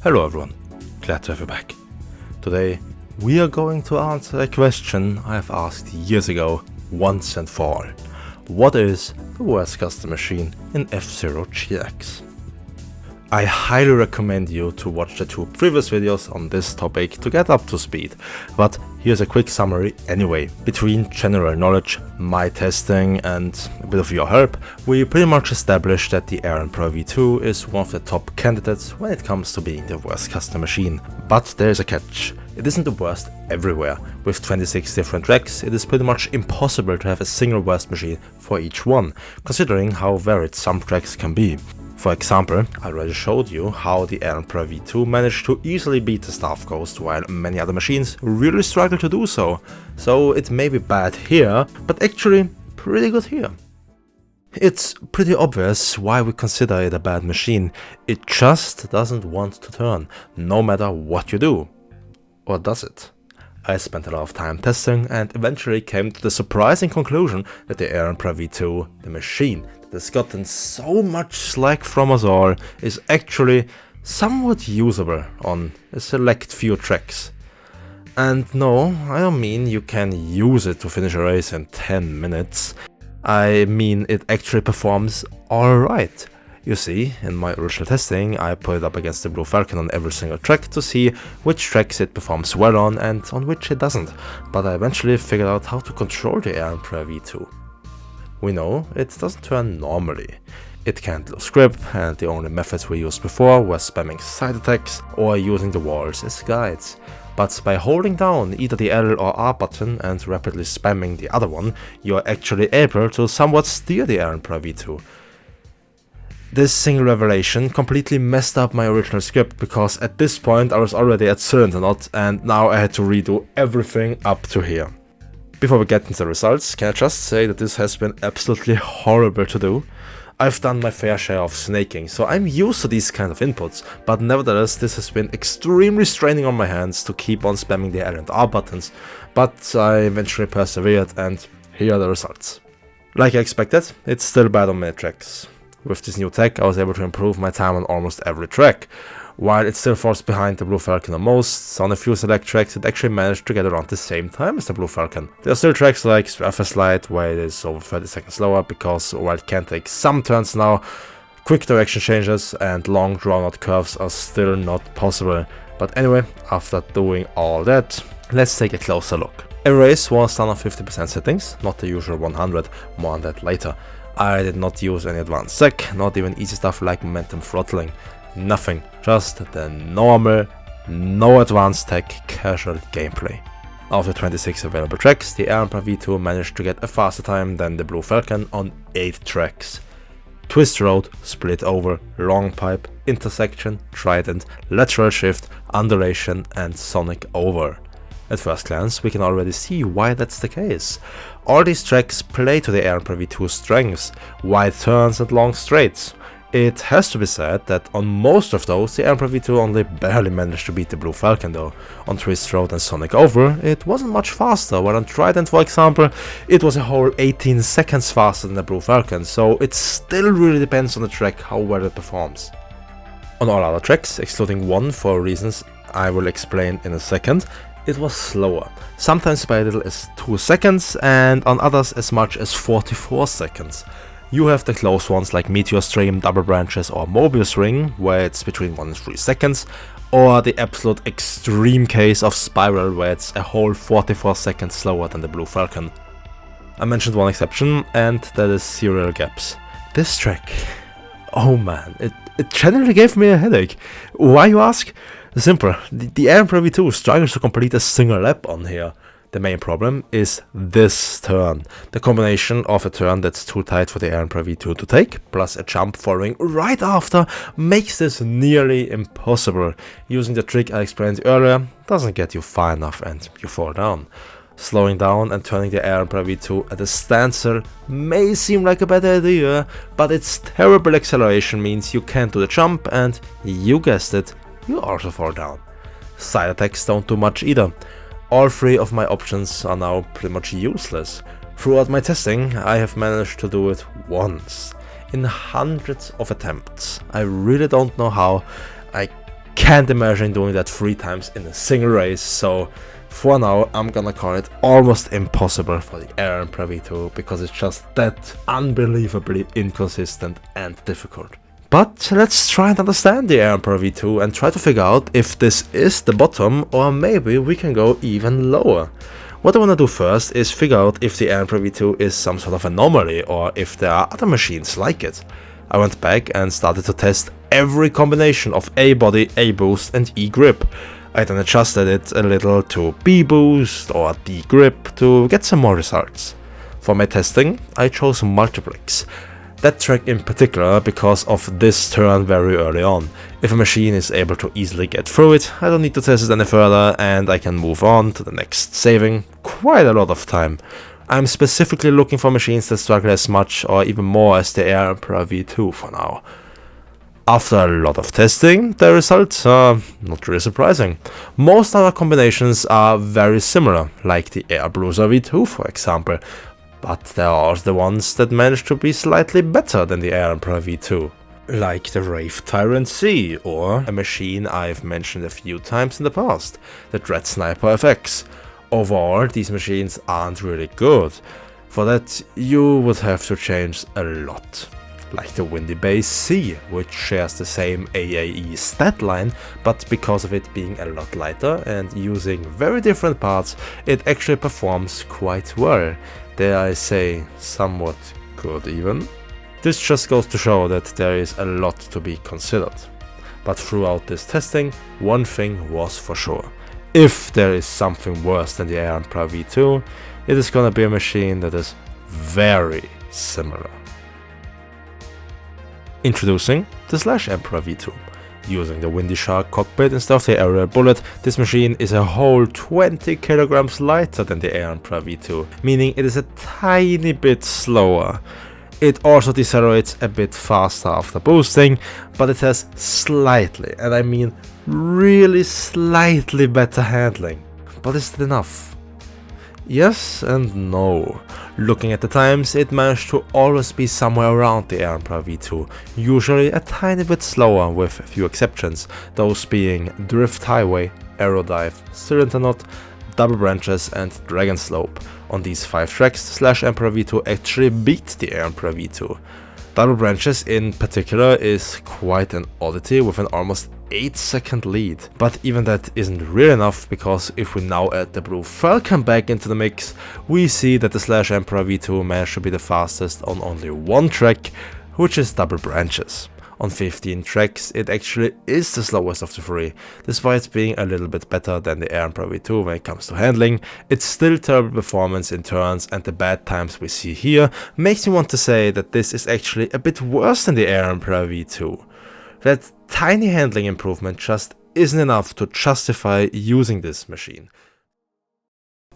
Hello everyone, glad to have you back. Today we are going to answer a question I have asked years ago, once and for all. What is the worst custom machine in F-Zero GX? I highly recommend you to watch the 2 previous videos on this topic to get up to speed, but here's a quick summary anyway. Between general knowledge, my testing and a bit of your help, we pretty much established that the Pro V2 is one of the top candidates when it comes to being the worst custom machine. But there's a catch. It isn't the worst everywhere. With 26 different tracks, it is pretty much impossible to have a single worst machine for each one, considering how varied some tracks can be. For example, I already showed you how the Pro V2 managed to easily beat the Staff Ghost, while many other machines really struggle to do so. So it may be bad here, but actually pretty good here. It's pretty obvious why we consider it a bad machine. It just doesn't want to turn, no matter what you do. Or does it? I spent a lot of time testing and eventually came to the surprising conclusion that the Pro V2, the machine that has gotten so much slack from us all, is actually somewhat usable on a select few tracks. And no, I don't mean you can use it to finish a race in 10 minutes. I mean it actually performs alright. You see, in my original testing, I put it up against the Blue Falcon on every single track to see which tracks it performs well on and on which it doesn't, but I eventually figured out how to control the Pro V2. We know it doesn't turn normally. It can't lose grip, and the only methods we used before were spamming side attacks or using the walls as guides. But by holding down either the L or R button and rapidly spamming the other one, you are actually able to somewhat steer the Pro V2. This single revelation completely messed up my original script, because at this point I was already at cylinder knot and now I had to redo everything up to here. Before we get into the results, can I just say that this has been absolutely horrible to do. I've done my fair share of snaking, so I'm used to these kind of inputs, but nevertheless this has been extremely straining on my hands to keep on spamming the L and R buttons, but I eventually persevered and here are the results. Like I expected, it's still bad on many tracks. With this new tech, I was able to improve my time on almost every track. While it still falls behind the Blue Falcon on most, on a few select tracks it actually managed to get around the same time as the Blue Falcon. There are still tracks like Slide where it is over 30 seconds slower, because while it can take some turns now, quick direction changes and long drawn out curves are still not possible. But anyway, after doing all that, let's take a closer look. Every race was done on 50% settings, not the usual 100, more on that later. I did not use any advanced tech, not even easy stuff like momentum throttling. Nothing, just the normal, no advanced tech, casual gameplay. Of the 26 available tracks, the Pro V2 managed to get a faster time than the Blue Falcon on 8 tracks. Twist Road, Split Over, Long Pipe, Intersection, Trident, Lateral Shift, Undulation and Sonic Over. At first glance, we can already see why that's the case. All these tracks play to the Pro V2's strengths, wide turns and long straights. It has to be said that on most of those, the Pro V2 only barely managed to beat the Blue Falcon though. On Twist Road and Sonic Over, it wasn't much faster, while on Trident, for example, it was a whole 18 seconds faster than the Blue Falcon, so it still really depends on the track how well it performs. On all other tracks, excluding one for reasons I will explain in a second, it was slower, sometimes by as little as 2 seconds and on others as much as 44 seconds. You have the close ones like Meteor Stream, Double Branches or Mobius Ring, where it's between 1 and 3 seconds, or the absolute extreme case of Spiral, where it's a whole 44 seconds slower than the Blue Falcon. I mentioned one exception, and that is Serial Gaps. This track, oh man, it generally gave me a headache. Why, you ask? Simple, the Pro V2 struggles to complete a single lap on here. The main problem is this turn. The combination of a turn that's too tight for the Pro V2 to take, plus a jump following right after, makes this nearly impossible. Using the trick I explained earlier doesn't get you far enough and you fall down. Slowing down and turning the Pro V2 at a standstill may seem like a bad idea, but its terrible acceleration means you can't do the jump and, you guessed it, you also fall down. Side attacks don't do much either. All 3 of my options are now pretty much useless. Throughout my testing, I have managed to do it once. In hundreds of attempts. I really don't know how. I can't imagine doing that 3 times in a single race, so for now I'm gonna call it almost impossible for the Air Emperor V2 because it's just that unbelievably inconsistent and difficult. But let's try and understand the Air Emperor V2 and try to figure out if this is the bottom or maybe we can go even lower. What I want to do first is figure out if the Air Emperor V2 is some sort of anomaly or if there are other machines like it. I went back and started to test every combination of A body, A boost and E grip. I then adjusted it a little to B boost or D grip to get some more results. For my testing, I chose multiplex. That track in particular because of this turn very early on. If a machine is able to easily get through it, I don't need to test it any further and I can move on to the next, saving quite a lot of time. I'm specifically looking for machines that struggle as much or even more as the Air Emperor V2 for now. After a lot of testing, the results are not really surprising. Most other combinations are very similar, like the Air Bruiser V2 for example, but there are also the ones that manage to be slightly better than the Air Emperor V2, like the Rave Tyrant C, or a machine I've mentioned a few times in the past, the Dread Sniper FX. Overall, these machines aren't really good. For that, you would have to change a lot. Like the Windy Base C, which shares the same AAE stat line, but because of it being a lot lighter and using very different parts, it actually performs quite well. Dare I say, somewhat good even. This just goes to show that there is a lot to be considered. But throughout this testing, one thing was for sure. If there is something worse than the Air Emperor V2, it is gonna be a machine that is very similar. Introducing the Slash Emperor V2. Using the Windy Shark cockpit instead of the Aerial Bullet, this machine is a whole 20 kilograms lighter than the Air Emperor V2, meaning it is a tiny bit slower. It also decelerates a bit faster after boosting, but it has slightly, and I mean really slightly better handling. But is it enough? Yes and no. Looking at the times, it managed to always be somewhere around the Air Emperor V2, usually a tiny bit slower with a few exceptions, those being Drift Highway, Aerodive, Cylinder Knot, Double Branches and Dragon Slope. On these 5 tracks, Slash Emperor V2 actually beat the Air Emperor V2. Double Branches in particular is quite an oddity with an almost 8-second lead, but even that isn't really enough because if we now add the Blue Falcon back into the mix, we see that the Slash Emperor V2 managed to be the fastest on only one track, which is Double Branches. On 15 tracks, it actually is the slowest of the 3. Despite being a little bit better than the Air Emperor V2 when it comes to handling, it's still terrible performance in turns, and the bad times we see here makes me want to say that this is actually a bit worse than the Air Emperor V2. That tiny handling improvement just isn't enough to justify using this machine.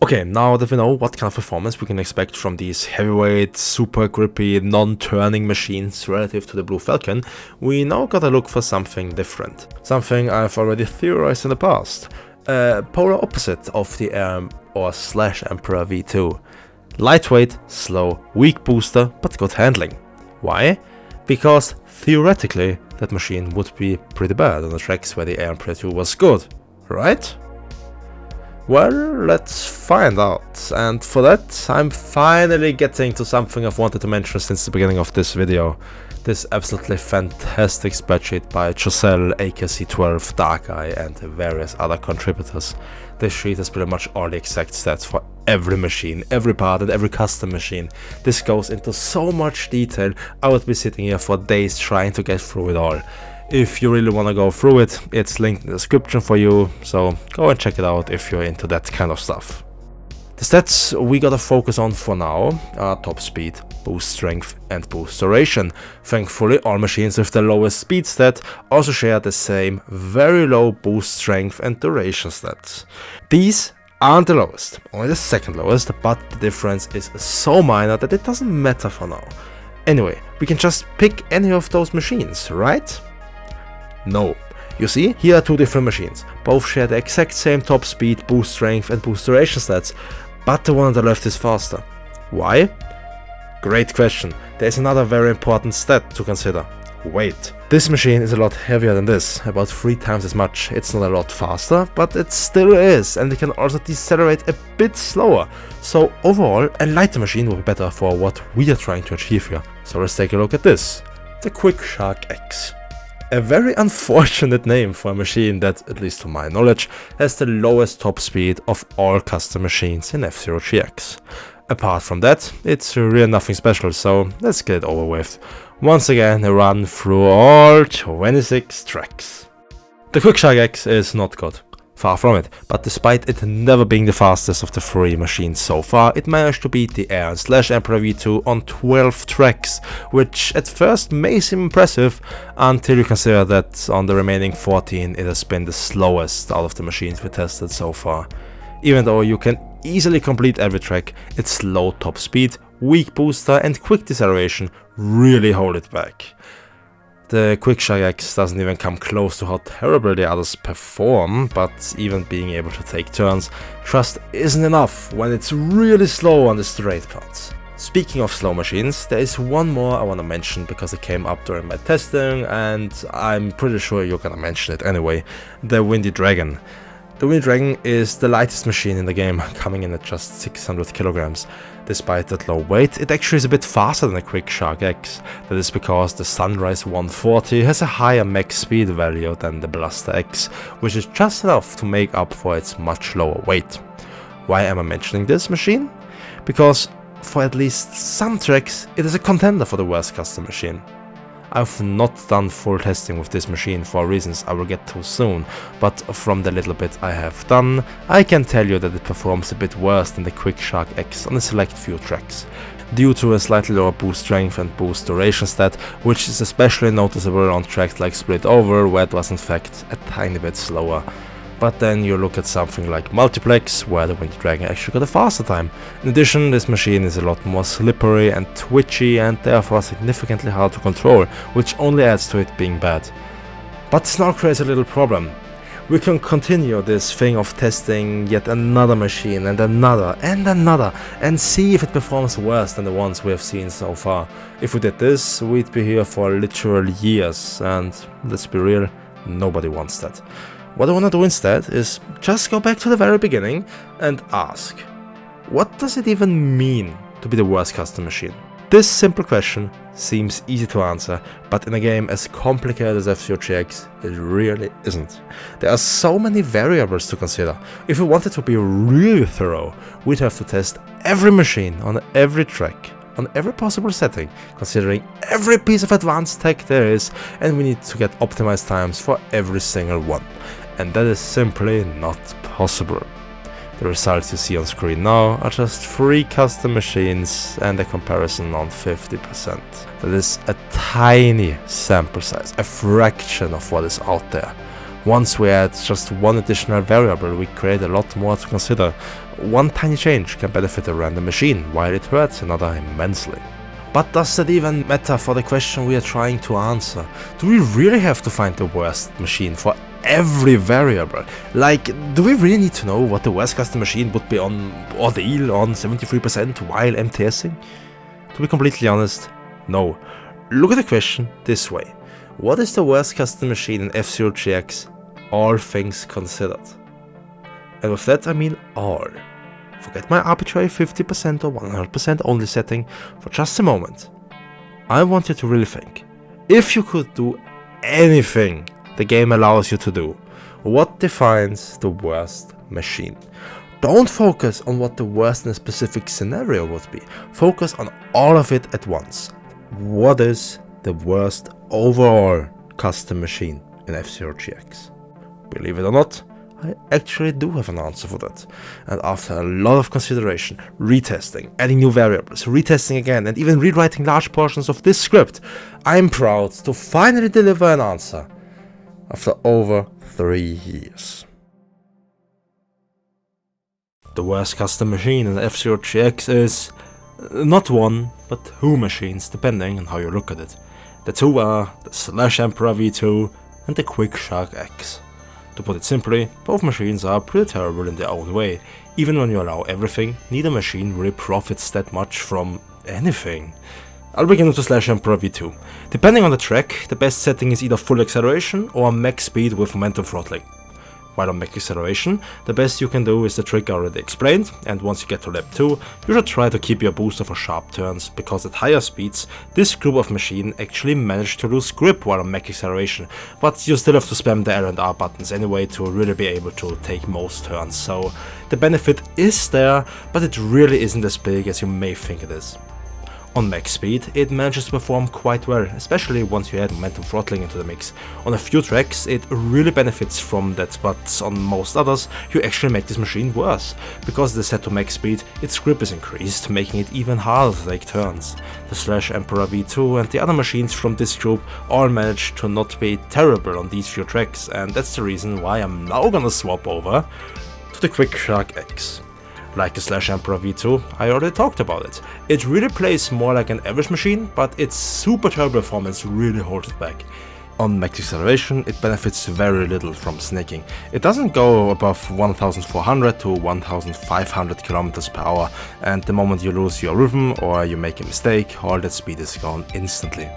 Okay, now that we know what kind of performance we can expect from these heavyweight, super grippy, non-turning machines relative to the Blue Falcon, we now gotta look for something different. Something I've already theorized in the past. A polar opposite of the Air or Slash Emperor V2. Lightweight, slow, weak booster, but good handling. Why? Because theoretically, that machine would be pretty bad on the tracks where the Air Emperor 2 was good, right? Well, let's find out, and for that I'm finally getting to something I've wanted to mention since the beginning of this video. This absolutely fantastic spreadsheet by Giselle, AKC12, Dark Eye and various other contributors. This sheet has pretty much all the exact stats for every machine, every part and every custom machine. This goes into so much detail, I would be sitting here for days trying to get through it all. If you really want to go through it, it's linked in the description for you, so go and check it out if you're into that kind of stuff. The stats we gotta focus on for now are top speed, boost strength and boost duration. Thankfully, all machines with the lowest speed stat also share the same very low boost strength and duration stats. These aren't the lowest, only the second lowest, but the difference is so minor that it doesn't matter for now. Anyway, we can just pick any of those machines, right? No. You see, here are 2 different machines. Both share the exact same top speed, boost strength and boost duration stats, but the one on the left is faster. Why? Great question. There is another very important stat to consider. weight. This machine is a lot heavier than this, about 3 times as much. It's not a lot faster, but it still is, and it can also decelerate a bit slower. So overall, a lighter machine will be better for what we are trying to achieve here. So let's take a look at this, the Quickshark X. A very unfortunate name for a machine that, at least to my knowledge, has the lowest top speed of all custom machines in F-Zero GX. Apart from that, it's really nothing special, so let's get it over with. Once again, a run through all 26 tracks. The Quickshark X is not good. Far from it, but despite it never being the fastest of the 3 machines so far, it managed to beat the Air / Emperor V2 on 12 tracks, which at first may seem impressive, until you consider that on the remaining 14 it has been the slowest out of the machines we tested so far. Even though you can easily complete every track, its low top speed, weak booster and quick deceleration really hold it back. The Quickshark X doesn't even come close to how terrible the others perform, but even being able to take turns just isn't enough when it's really slow on the straight parts. Speaking of slow machines, there is one more I want to mention because it came up during my testing and I'm pretty sure you're gonna mention it anyway, the Windy Dragon. The Windy Dragon is the lightest machine in the game, coming in at just 600 kilograms. Despite that low weight, it actually is a bit faster than the Quickshark X. That is because the Sunrise 140 has a higher max speed value than the Blaster X, which is just enough to make up for its much lower weight. Why am I mentioning this machine? Because for at least some tracks, it is a contender for the worst custom machine. I've not done full testing with this machine for reasons I will get to soon, but from the little bit I have done, I can tell you that it performs a bit worse than the Quickshark X on a select few tracks, due to a slightly lower boost strength and boost duration stat, which is especially noticeable on tracks like Split Over, where it was in fact a tiny bit slower. But then you look at something like Multiplex, where the Windy Dragon actually got a faster time. In addition, this machine is a lot more slippery and twitchy and therefore significantly hard to control, which only adds to it being bad. But this now creates a little problem. We can continue this thing of testing yet another machine and another and see if it performs worse than the ones we have seen so far. If we did this, we'd be here for literal years, and let's be real, nobody wants that. What I want to do instead is just go back to the very beginning and ask, what does it even mean to be the worst custom machine? This simple question seems easy to answer, but in a game as complicated as F-Zero GX, it really isn't. There are so many variables to consider. If we wanted to be really thorough, we'd have to test every machine on every track, on every possible setting, considering every piece of advanced tech there is, and we need to get optimized times for every single one. And that is simply not possible. The results you see on screen now are just 3 custom machines and a comparison on 50%. That is a tiny sample size, a fraction of what is out there. Once we add just one additional variable, we create a lot more to consider. One tiny change can benefit a random machine, while it hurts another immensely. But does that even matter for the question we are trying to answer? Do we really have to find the worst machine for every variable? Like, do we really need to know what the worst custom machine would be on ordeal on 73% while MTSing? To be completely honest, no. Look at the question this way. What is the worst custom machine in F-Zero GX, all things considered? And with that I mean all. Forget my arbitrary 50% or 100% only setting for just a moment. I want you to really think. If you could do anything the game allows you to do, what defines the worst machine? Don't focus on what the worst in a specific scenario would be. Focus on all of it at once. What is the worst overall custom machine in F-Zero GX? Believe it or not, I actually do have an answer for that. And after a lot of consideration, retesting, adding new variables, retesting again, and even rewriting large portions of this script, I'm proud to finally deliver an answer after over 3 years. The worst custom machine in F-Zero GX is not one, but 2 machines, depending on how you look at it. The 2 are the /Emperor V2 and the Quickshark X. To put it simply, both machines are pretty terrible in their own way. Even when you allow everything, neither machine really profits that much from anything. I'll begin with the Slash Emperor V2. Depending on the track, the best setting is either full acceleration or max speed with momentum throttling. While on max acceleration, the best you can do is the trick I already explained, and once you get to lap 2, you should try to keep your booster for sharp turns, because at higher speeds, this group of machine actually managed to lose grip while on max acceleration, but you still have to spam the L and R buttons anyway to really be able to take most turns, so the benefit is there, but it really isn't as big as you may think it is. On max speed, it manages to perform quite well, especially once you add momentum throttling into the mix. On a few tracks, it really benefits from that, but on most others, you actually make this machine worse. Because it is set to max speed, its grip is increased, making it even harder to take turns. The Slash Emperor V2 and the other machines from this group all managed to not be terrible on these few tracks, and that's the reason why I'm now gonna swap over to the Quick Shark X. Like the Slash Emperor V2, I already talked about it. It really plays more like an average machine, but its super turbo performance really holds it back. On max acceleration, it benefits very little from snaking. It doesn't go above 1400 to 1500 km per hour, and the moment you lose your rhythm or you make a mistake, all that speed is gone instantly.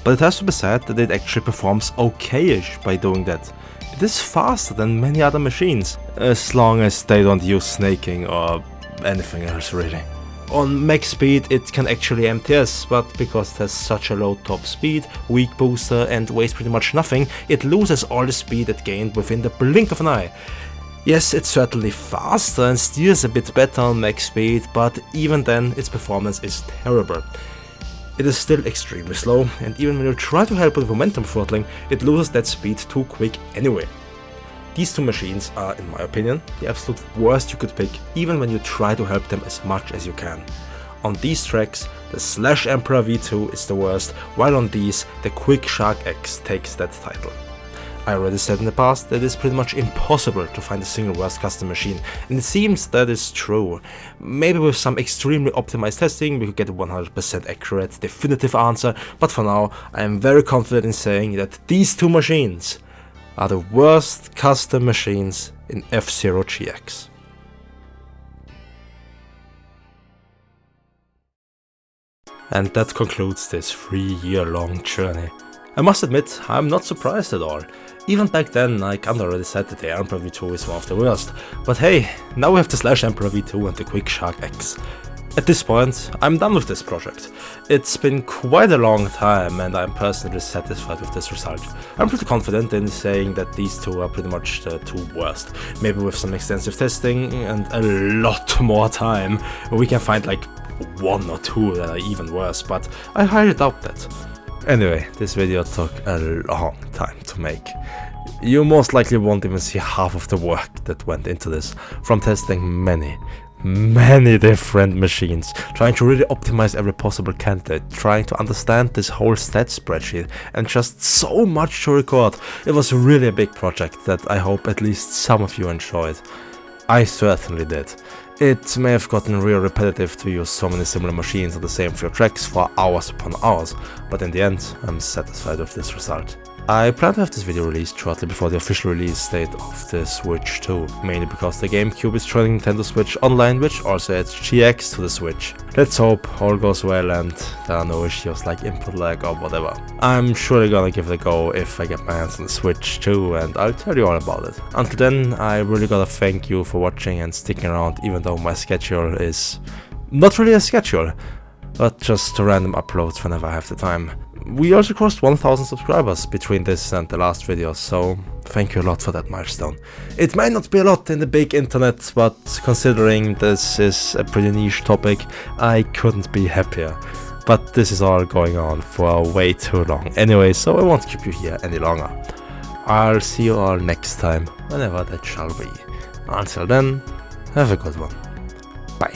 But it has to be said that it actually performs okay-ish by doing that. It is faster than many other machines, as long as they don't use snaking or anything else really. On max speed it can actually MTS, but because it has such a low top speed, weak booster and weighs pretty much nothing, it loses all the speed it gained within the blink of an eye. Yes, it's certainly faster and steers a bit better on max speed, but even then its performance is terrible. It is still extremely slow, and even when you try to help with momentum throttling, it loses that speed too quick anyway. These two machines are, in my opinion, the absolute worst you could pick, even when you try to help them as much as you can. On these tracks, the Slash Emperor V2 is the worst, while on these, the Quick Shark X takes that title. I already said in the past that it is pretty much impossible to find a single worst custom machine, and it seems that is true. Maybe with some extremely optimized testing we could get a 100% accurate, definitive answer, but for now I am very confident in saying that these two machines are the worst custom machines in F-Zero GX. And that concludes this 3-year-long journey. I must admit, I'm not surprised at all. Even back then, I kinda already said that the Emperor V2 is one of the worst. But hey, now we have the Slash Emperor V2 and the Quick Shark X. At this point, I'm done with this project. It's been quite a long time and I'm personally satisfied with this result. I'm pretty confident in saying that these two are pretty much the two worst. Maybe with some extensive testing and a lot more time, we can find like one or two that are even worse, but I highly doubt that. Anyway, this video took a long time to make. You most likely won't even see half of the work that went into this, from testing many different machines, trying to really optimize every possible candidate, trying to understand this whole stat spreadsheet, and just so much to record. It was really a big project that I hope at least some of you enjoyed. I certainly did. It may have gotten real repetitive to use so many similar machines on the same few tracks for hours upon hours, but in the end, I'm satisfied with this result. I plan to have this video released shortly before the official release date of the Switch 2, mainly because the GameCube is joining Nintendo Switch Online, which also adds GX to the Switch. Let's hope all goes well and there are no issues like input lag or whatever. I'm surely gonna give it a go if I get my hands on the Switch 2, and I'll tell you all about it. Until then, I really gotta thank you for watching and sticking around, even though my schedule is not really a schedule, but just random uploads whenever I have the time. We also crossed 1000 subscribers between this and the last video, so thank you a lot for that milestone. It might not be a lot in the big internet, but considering this is a pretty niche topic, I couldn't be happier. But this is all going on for way too long anyway, so I won't keep you here any longer. I'll see you all next time, whenever that shall be. Until then, have a good one. Bye.